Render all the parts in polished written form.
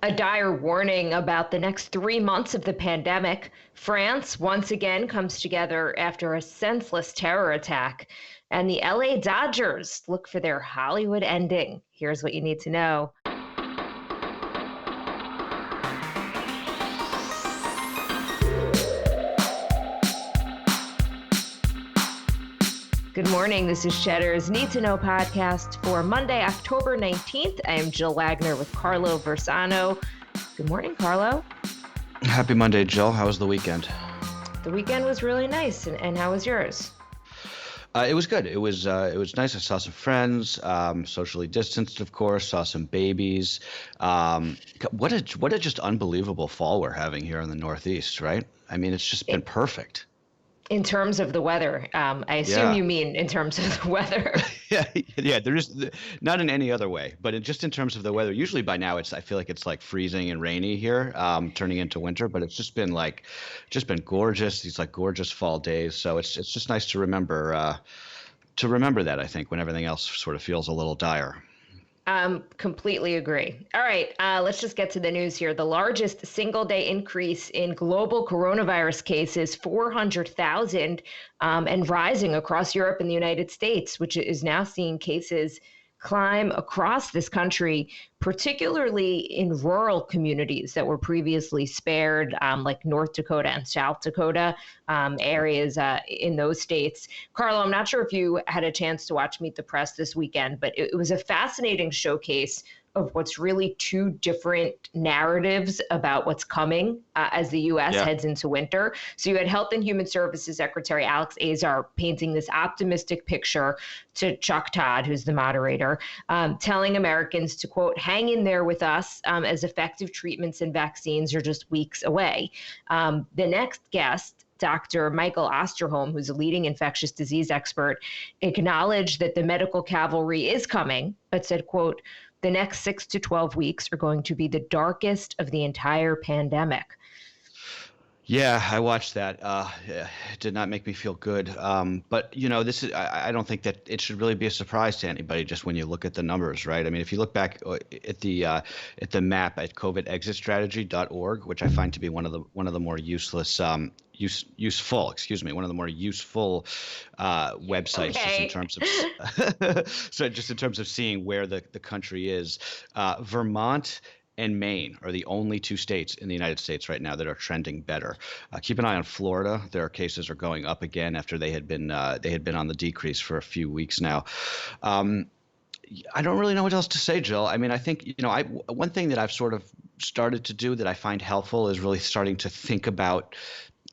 A dire warning about the next 3 months of the pandemic. France once again comes together after a senseless terror attack. And the LA Dodgers look for their Hollywood ending. Here's what you need to know. Good morning. This is Cheddar's Need2Know podcast for Monday, October 19th. I am Jill Wagner with Carlo Versano. Good morning, Carlo. Happy Monday, Jill. How was the weekend? The weekend was really nice. And how was yours? It was good. It was nice. I saw some friends, socially distanced, of course. Saw some babies. What a just unbelievable fall we're having here in the Northeast, right? I mean, it's just been perfect. In terms of the weather, I assume you mean in terms of the weather. Yeah. There is not in any other way, but just in terms of the weather. Usually by now I feel like it's like freezing and rainy here, turning into winter. But it's just been gorgeous. These like gorgeous fall days. So it's just nice to remember that, I think, when everything else sort of feels a little dire. Completely agree. All right, let's just get to the news here. The largest single day increase in global coronavirus cases, 400,000, and rising across Europe and the United States, which is now seeing cases climb across this country, particularly in rural communities that were previously spared, like North Dakota and South Dakota, areas in those states. Carlo, I'm not sure if you had a chance to watch Meet the Press this weekend, but it was a fascinating showcase of what's really two different narratives about what's coming as the U.S. heads into winter. So you had Health and Human Services Secretary Alex Azar painting this optimistic picture to Chuck Todd, who's the moderator, telling Americans to, quote, hang in there with us as effective treatments and vaccines are just weeks away. The next guest, Dr. Michael Osterholm, who's a leading infectious disease expert, acknowledged that the medical cavalry is coming, but said, quote, the next 6 to 12 weeks are going to be the darkest of the entire pandemic. Yeah, I watched that. It did not make me feel good. But I don't think that it should really be a surprise to anybody just when you look at the numbers, right? I mean, if you look back at the map at covidexitstrategy.org, which I find to be one of the more useful websites, just in terms of just in terms of seeing where the country is. Vermont and Maine are the only two states in the United States right now that are trending better. Keep an eye on Florida. Their cases are going up again after they had been on the decrease for a few weeks now. I don't really know what else to say, Jill. I mean, I think, one thing that I've sort of started to do that I find helpful is really starting to think about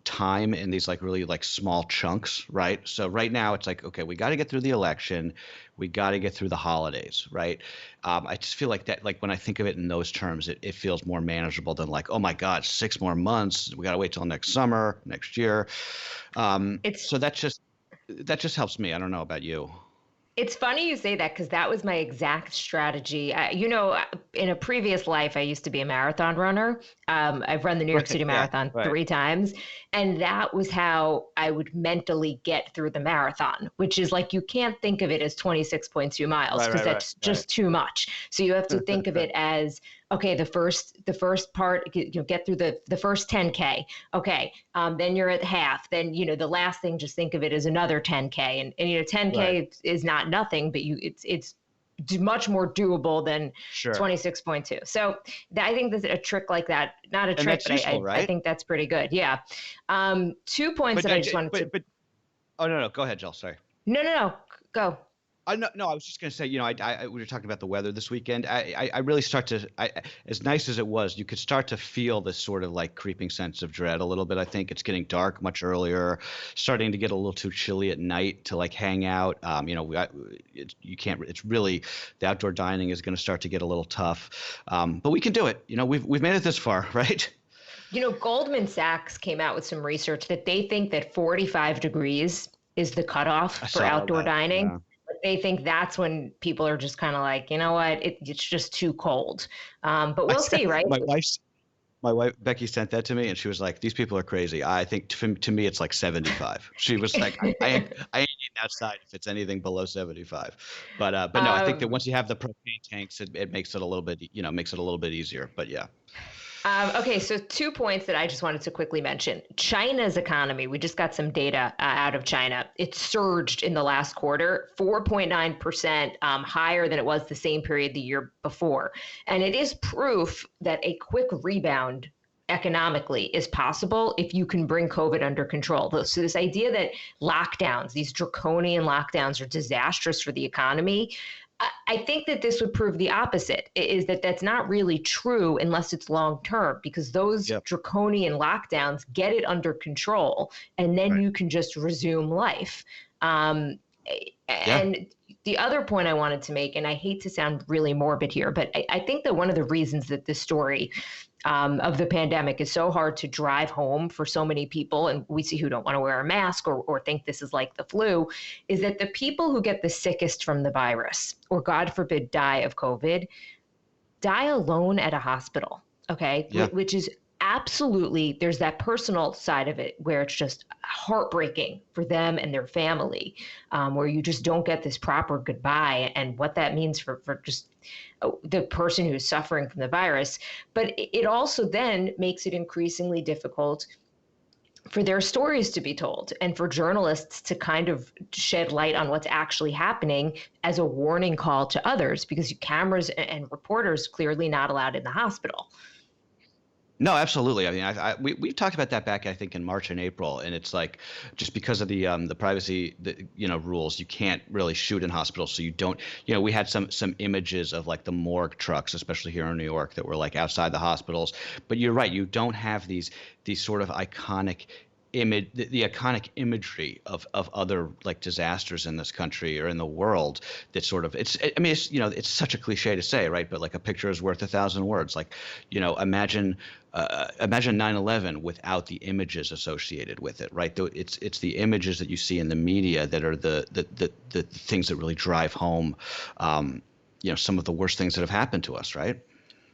time in these like really like small chunks, right? So right now it's like, okay, we got to get through the election, we got to get through the holidays, right? I just feel like that, like when I think of it in those terms, it feels more manageable than like, oh my God, 6 more months, we got to wait till next summer, next year. So that just helps me. I don't know about you. It's funny you say that because that was my exact strategy. In a previous life, I used to be a marathon runner. I've run the New York City Marathon 3 times. And that was how I would mentally get through the marathon, which is like you can't think of it as 26.2 miles because that's just too much. So you have to think of it as, okay, the first part, get through the first 10K. Okay, then you're at half. Then, the last thing, just think of it as another 10K. And 10K is not nothing, but it's much more doable than 26.2. So I think that's a trick like that, not a trick, but useful, I think that's pretty good. Yeah. 2 points that I just wanted to. Oh, no. Go ahead, Jill. Sorry. No. Go. No, I was just going to say, we were talking about the weather this weekend. I really as nice as it was, you could start to feel this sort of like creeping sense of dread a little bit. I think it's getting dark much earlier, starting to get a little too chilly at night to like hang out. You can't, it's really, the outdoor dining is going to start to get a little tough. But we can do it. We've made it this far, right? Goldman Sachs came out with some research that they think that 45 degrees is the cutoff for outdoor dining. Yeah. They think that's when people are just kind of like, you know what, it's just too cold. But we'll see, right? My wife, Becky, sent that to me, and she was like, these people are crazy. I think to me, it's like 75. She was like, I ain't outside if it's anything below 75. But no, I think that Um, once you have the propane tanks, it makes it a little bit, makes it a little bit easier. But yeah. okay, so 2 points that I just wanted to quickly mention. China's economy, we just got some data out of China. It surged in the last quarter, 4.9% higher than it was the same period the year before. And it is proof that a quick rebound economically is possible if you can bring COVID under control. So, this idea that lockdowns, these draconian lockdowns, are disastrous for the economy, I think that this would prove the opposite, is that that's not really true unless it's long term, because those Yep. draconian lockdowns get it under control and then Right. you can just resume life. Um, Yeah. and the other point I wanted to make, and I hate to sound really morbid here, but I think that one of the reasons that this story of the pandemic is so hard to drive home for so many people, and we see who don't want to wear a mask or think this is like the flu, is that the people who get the sickest from the virus, or God forbid, die of COVID, die alone at a hospital. Okay. Yeah. Which is absolutely, there's that personal side of it where it's just heartbreaking for them and their family, where you just don't get this proper goodbye and what that means for just the person who's suffering from the virus. But it also then makes it increasingly difficult for their stories to be told and for journalists to kind of shed light on what's actually happening as a warning call to others, because cameras and reporters clearly not allowed in the hospital. No, absolutely. I mean, we talked about that back, I think, in March and April, and it's like just because of the privacy, rules, you can't really shoot in hospitals, so you don't. We had some images of like the morgue trucks, especially here in New York, that were like outside the hospitals. But you're right, you don't have these sort of iconic image, the iconic imagery of other like disasters in this country or in the world. That sort of, I mean, it's such a cliche to say, right? But like a picture is worth 1,000 words. Like, imagine 9/11 without the images associated with it, right? Though it's the images that you see in the media that are the things that really drive home, some of the worst things that have happened to us, right?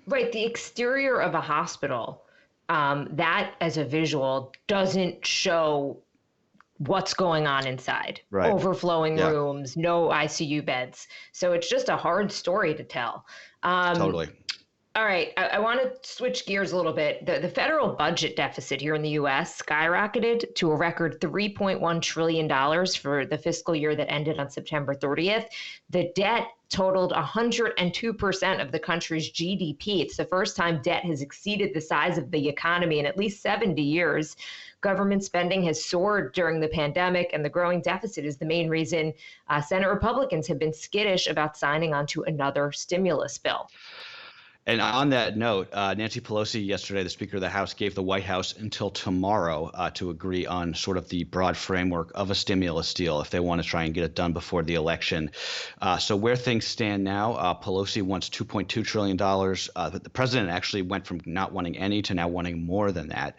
Right. The exterior of a hospital, that as a visual doesn't show what's going on inside. Right. Overflowing Yeah. rooms, no ICU beds. So it's just a hard story to tell. Um, Totally. All right, I want to switch gears a little bit. The federal budget deficit here in the US skyrocketed to a record $3.1 trillion for the fiscal year that ended on September 30th. The debt totaled 102% of the country's GDP. It's the first time debt has exceeded the size of the economy in at least 70 years. Government spending has soared during the pandemic, and the growing deficit is the main reason Senate Republicans have been skittish about signing on to another stimulus bill. And on that note, Nancy Pelosi yesterday, the Speaker of the House, gave the White House until tomorrow to agree on sort of the broad framework of a stimulus deal if they want to try and get it done before the election. So where things stand now, Pelosi wants $2.2 trillion. The president actually went from not wanting any to now wanting more than that.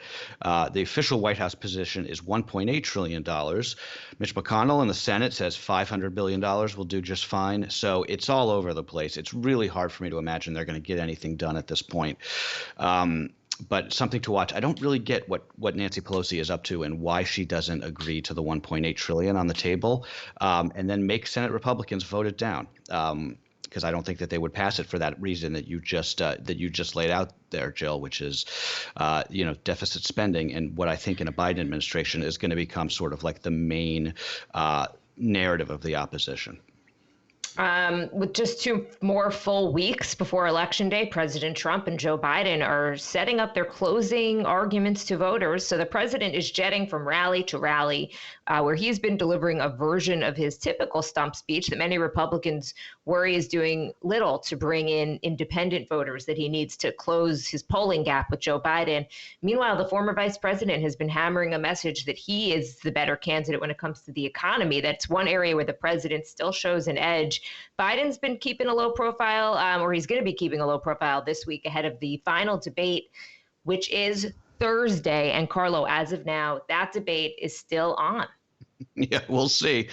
The official White House position is $1.8 trillion. Mitch McConnell in the Senate says $500 billion will do just fine. So it's all over the place. It's really hard for me to imagine they're going to get anything done at this point. But something to watch. I don't really get what Nancy Pelosi is up to and why she doesn't agree to the 1.8 trillion on the table, and then make Senate Republicans vote it down. Because I don't think that they would pass it for that reason that you just laid out there, Jill, which is, deficit spending, and what I think in a Biden administration is going to become sort of like the main narrative of the opposition. With just 2 more full weeks before Election Day, President Trump and Joe Biden are setting up their closing arguments to voters. So the president is jetting from rally to rally, where he's been delivering a version of his typical stump speech that many Republicans worry is doing little to bring in independent voters that he needs to close his polling gap with Joe Biden. Meanwhile, the former vice president has been hammering a message that he is the better candidate when it comes to the economy. That's one area where the president still shows an edge. Biden's been keeping a low profile, or he's going to be keeping a low profile this week ahead of the final debate, which is Thursday. And Carlo, as of now, that debate is still on. Yeah, we'll see.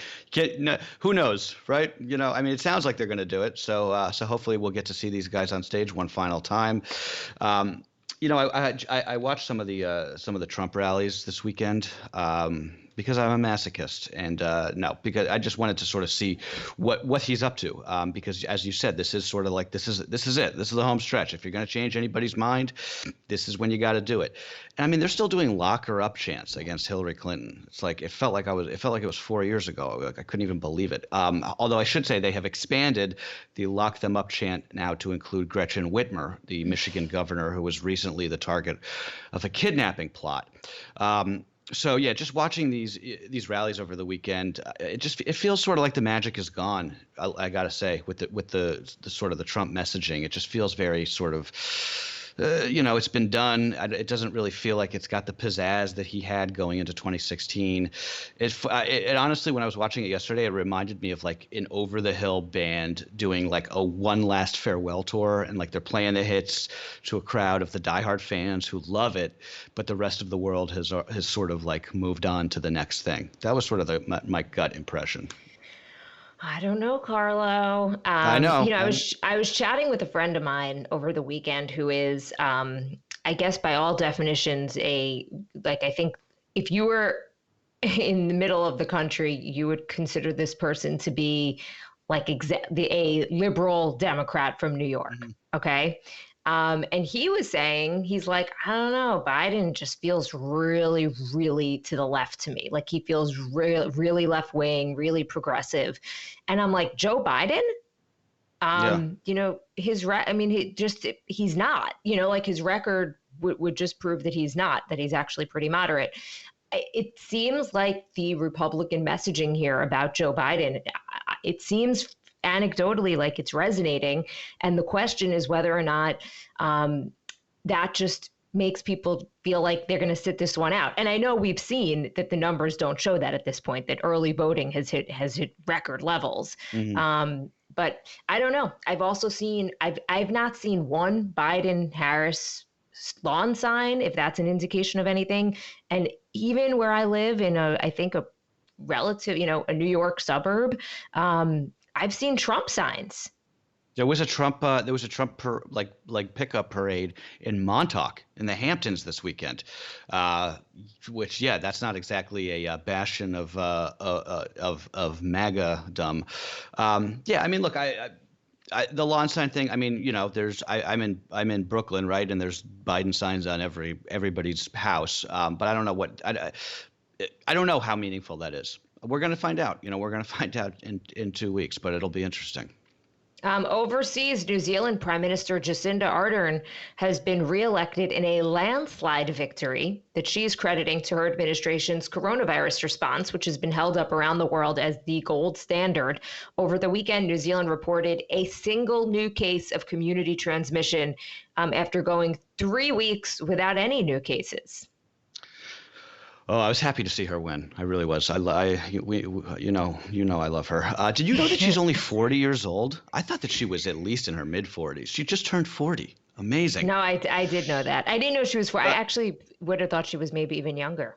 Who knows, right? I mean, it sounds like they're going to do it. So hopefully we'll get to see these guys on stage one final time. I watched some of the Trump rallies this weekend. Because I'm a masochist, and no, because I just wanted to sort of see what he's up to. Because as you said, this is sort of like this is it. This is the home stretch. If you're going to change anybody's mind, this is when you got to do it. And I mean, they're still doing lock her up chants against Hillary Clinton. It's like it felt like it was 4 years ago. Like I couldn't even believe it. Although I should say they have expanded the lock them up chant now to include Gretchen Whitmer, the Michigan governor who was recently the target of a kidnapping plot. So yeah, just watching these rallies over the weekend, it feels sort of like the magic is gone. I gotta say, with the sort of the Trump messaging, it just feels very sort of it's been done. It doesn't really feel like it's got the pizzazz that he had going into 2016. It honestly, when I was watching it yesterday, it reminded me of like an over the hill band doing like a one last farewell tour, and like they're playing the hits to a crowd of the diehard fans who love it, but the rest of the world has sort of like moved on to the next thing. That was sort of my gut impression. I don't know, Carlo. I know. I was chatting with a friend of mine over the weekend who is, I guess by all definitions, I think if you were in the middle of the country, you would consider this person to be like a liberal Democrat from New York. Mhm. Okay. And he was saying, he's like, I don't know, Biden just feels really, really to the left to me. Like he feels really left wing, really progressive. And I'm like, Joe Biden? Yeah. He's not, like his record would just prove that he's not, that he's actually pretty moderate. It seems like the Republican messaging here about Joe Biden, it seems anecdotally like it's resonating. And the question is whether or not that just makes people feel like they're going to sit this one out. And I know we've seen that the numbers don't show that at this point, that early voting has hit record levels. Mhm. But I don't know. I've not seen one Biden Harris lawn sign, if that's an indication of anything. And even where I live in I think a relative, a New York suburb, I've seen Trump signs. There was a Trump pickup parade in Montauk in the Hamptons this weekend, which that's not exactly a bastion of MAGA-dom. I mean, look, the lawn sign thing. I mean, I'm in Brooklyn, right, and there's Biden signs on everybody's house, but I don't know I don't know how meaningful that is. We're going to find out. We're going to find out in 2 weeks, but it'll be interesting. Overseas, New Zealand Prime Minister Jacinda Ardern has been reelected in a landslide victory that she's crediting to her administration's coronavirus response, which has been held up around the world as the gold standard. Over the weekend, New Zealand reported a single new case of community transmission after going 3 weeks without any new cases. Oh, I was happy to see her win. I really was. I love her. Did you know that she's only 40 years old? I thought that she was at least in her mid 40s. She just turned 40. Amazing. No, I did know that. I didn't know she was 4. I actually would have thought she was maybe even younger.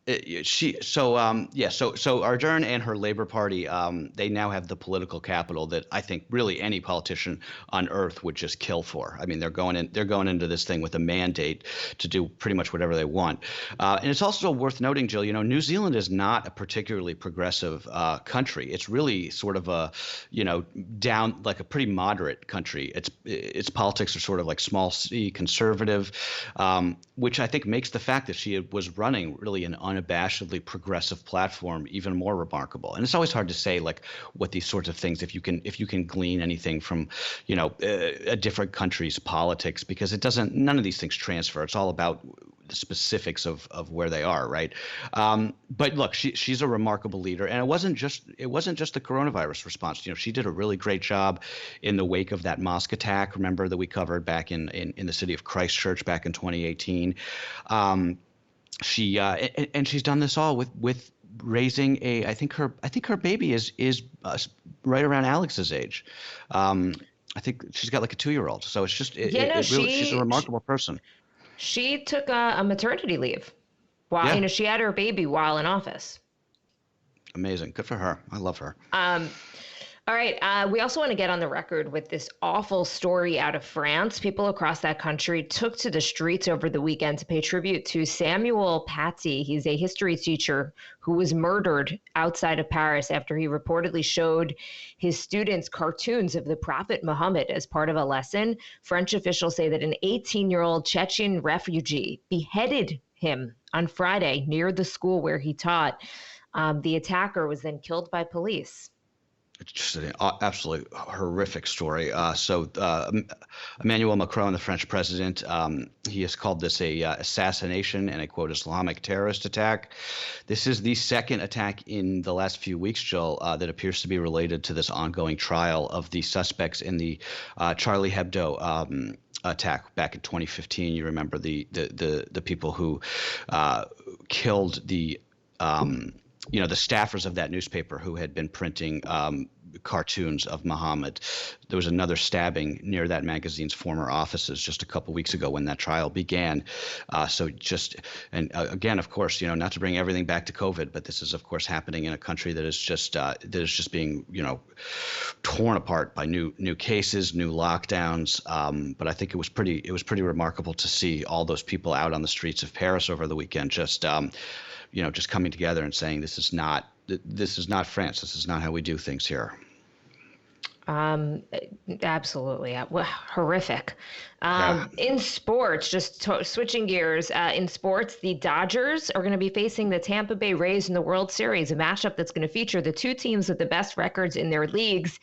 So Ardern and her Labor Party, they now have the political capital that I think really any politician on earth would just kill for. I mean, they're going into this thing with a mandate to do pretty much whatever they want. And it's also worth noting, Jill, New Zealand is not a particularly progressive country. It's really sort of a, down, like a pretty moderate country. Its politics are sort of like small c conservative, which I think makes the fact that she was running really an unabashedly progressive platform even more remarkable. And it's always hard to say like what these sorts of things, if you can glean anything from a different country's politics, because none of these things transfer. It's all about the specifics of where they are, right? But look, she's a remarkable leader, and it wasn't just the coronavirus response. She did a really great job in the wake of that mosque attack. Remember that we covered back in the city of Christchurch back in 2018. She's done this all with raising I think her baby is right around Alex's age. I think she's got like a 2-year-old. So it's just she's a remarkable person. She took a maternity leave while she had her baby while in office. Amazing. Good for her. I love her. All right. We also want to get on the record with this awful story out of France. People across that country took to the streets over the weekend to pay tribute to Samuel Paty. He's a history teacher who was murdered outside of Paris after he reportedly showed his students cartoons of the Prophet Muhammad as part of a lesson. French officials say that an 18-year-old Chechen refugee beheaded him on Friday near the school where he taught. The attacker was then killed by police. It's just an absolutely horrific story. Emmanuel Macron, the French president, he has called this a assassination and a quote Islamic terrorist attack. This is the second attack in the last few weeks, Jill, that appears to be related to this ongoing trial of the suspects in the Charlie Hebdo attack back in 2015. You remember the people who killed the the staffers of that newspaper who had been printing cartoons of Muhammad. There was another stabbing near that magazine's former offices just a couple weeks ago when that trial began. Again, of course, not to bring everything back to COVID, but this is, of course, happening in a country that is just being, torn apart by new cases, new lockdowns. But I think it was pretty remarkable to see all those people out on the streets of Paris over the weekend, just coming together and saying this is not France. This is not how we do things here. Absolutely. Horrific. Yeah. In sports, switching gears, in sports, the Dodgers are going to be facing the Tampa Bay Rays in the World Series, a matchup that's going to feature the two teams with the best records in their leagues.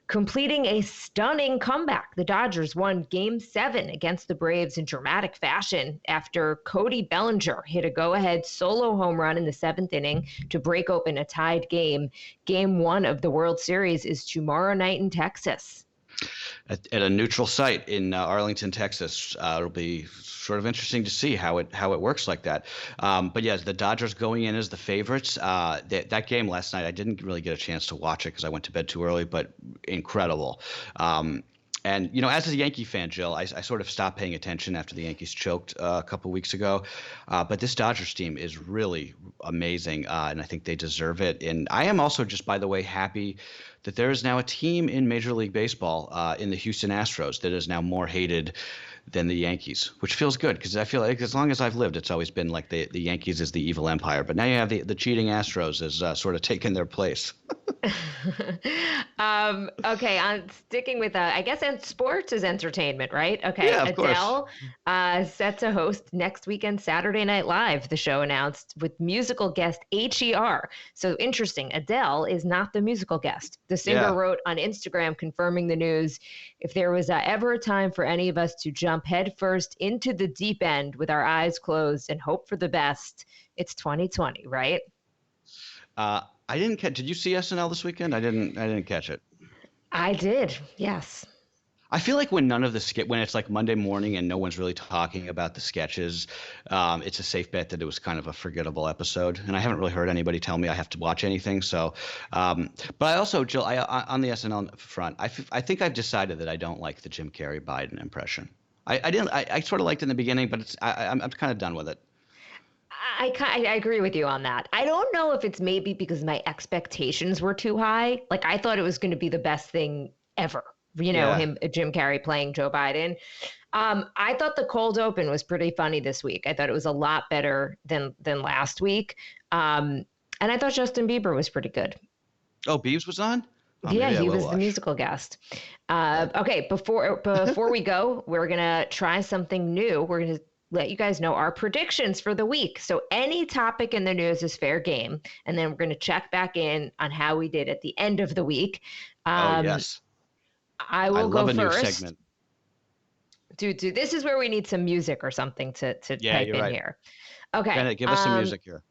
Completing a stunning comeback, the Dodgers won Game 7 against the Braves in dramatic fashion after Cody Bellinger hit a go-ahead solo home run in the 7th inning to break open a tied game. Game 1 of the World Series is tomorrow night in Texas. At a neutral site in Arlington, Texas. It'll be sort of interesting to see how it works like that. But yes, the Dodgers going in as the favorites. That game last night, I didn't really get a chance to watch it because I went to bed too early, but incredible. And, as a Yankee fan, Jill, I sort of stopped paying attention after the Yankees choked a couple weeks ago. But this Dodgers team is really amazing, and I think they deserve it. And I am also just, by the way, happy that there is now a team in Major League Baseball in the Houston Astros that is now more hated than the Yankees, which feels good because I feel like as long as I've lived, it's always been like the Yankees is the evil empire. But now you have the cheating Astros as sort of taken their place. Okay, I'm sticking with I guess and sports is entertainment, right? Okay, Yeah, of Adele set to host next weekend Saturday Night Live, the show announced, with musical guest HER. So interesting, Adele is not the musical guest. The singer wrote on Instagram confirming the news. If there was ever a time for any of us to jump headfirst into the deep end with our eyes closed and hope for the best, it's 2020, right? I didn't catch. Did you see SNL this weekend? I didn't catch it. I did. Yes. I feel like when when it's like Monday morning and no one's really talking about the sketches, it's a safe bet that it was kind of a forgettable episode. And I haven't really heard anybody tell me I have to watch anything. So, but I also, Jill, on the SNL front, I think I've decided that I don't like the Jim Carrey Biden impression. I sort of liked it in the beginning, but I'm kind of done with it. I agree with you on that. I don't know if it's maybe because my expectations were too high. Like I thought it was going to be the best thing ever. Jim Carrey playing Joe Biden. I thought the cold open was pretty funny this week. I thought it was a lot better than last week. And I thought Justin Bieber was pretty good. Oh, Biebs was on? Oh, yeah, he was the musical guest. Okay, before we go, we're going to try something new. We're going to let you guys know our predictions for the week. So any topic in the news is fair game. And then we're going to check back in on how we did at the end of the week. Oh, yes. I will go first. I love a new segment. Dude, this is where we need some music or something to type in right. here. Okay. Bennett, give us some music here.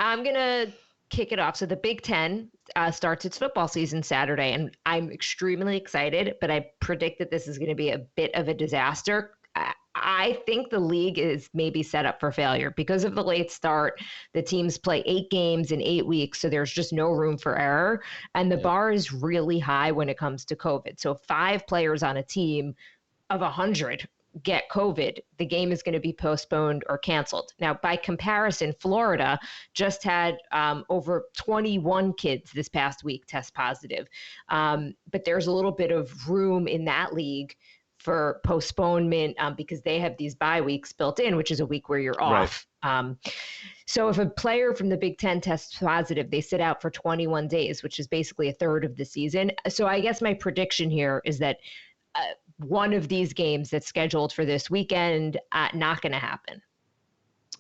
I'm going to kick it off. So the Big Ten starts its football season Saturday, and I'm extremely excited, but I predict that this is going to be a bit of a disaster. I think the league is maybe set up for failure because of the late start. The teams play 8 games in 8 weeks, so there's just no room for error. And the bar is really high when it comes to COVID. So 5 players on a team of 100 get COVID, the game is going to be postponed or canceled. Now, by comparison, Florida just had over 21 kids this past week test positive. But there's a little bit of room in that league for postponement because they have these bye weeks built in, which is a week where you're off. Right. So if a player from the Big Ten tests positive, they sit out for 21 days, which is basically a third of the season. So I guess my prediction here is that one of these games that's scheduled for this weekend, not going to happen.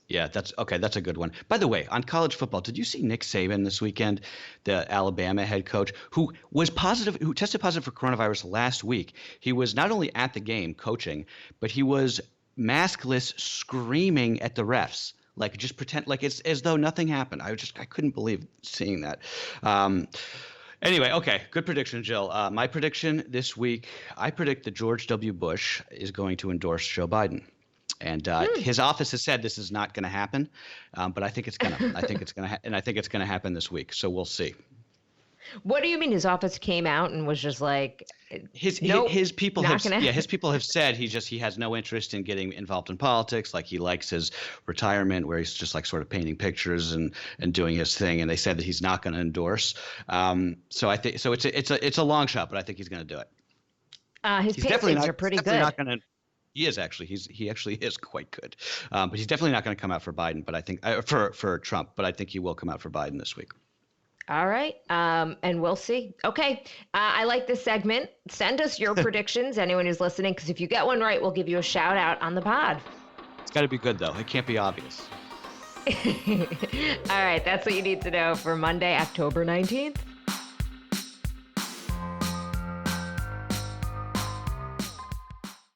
Yeah, that's okay. That's a good one. By the way, on college football, did you see Nick Saban this weekend, the Alabama head coach, who tested positive for coronavirus last week? He was not only at the game coaching, but he was maskless, screaming at the refs, like just pretend like it's as though nothing happened. I couldn't believe seeing that. Anyway, okay, good prediction, Jill. My prediction this week, I predict that George W. Bush is going to endorse Joe Biden. And his office has said this is not going to happen, but I think it's gonna. I think it's gonna, and I think it's gonna happen this week. So we'll see. What do you mean? His office came out and was just like, his people have his people have said he has no interest in getting involved in politics. Like he likes his retirement, where he's just like sort of painting pictures and doing his thing. And they said that he's not going to endorse. So I think so. It's a long shot, but I think he's going to do it. His paintings are pretty good. Not gonna, He is actually. He actually is quite good, but he's definitely not going to come out for Biden. But I think for Trump. But I think he will come out for Biden this week. All right, and we'll see. Okay, I like this segment. Send us your predictions, anyone who's listening, because if you get one right, we'll give you a shout out on the pod. It's got to be good though. It can't be obvious. All right, that's what you need to know for Monday, October 19th.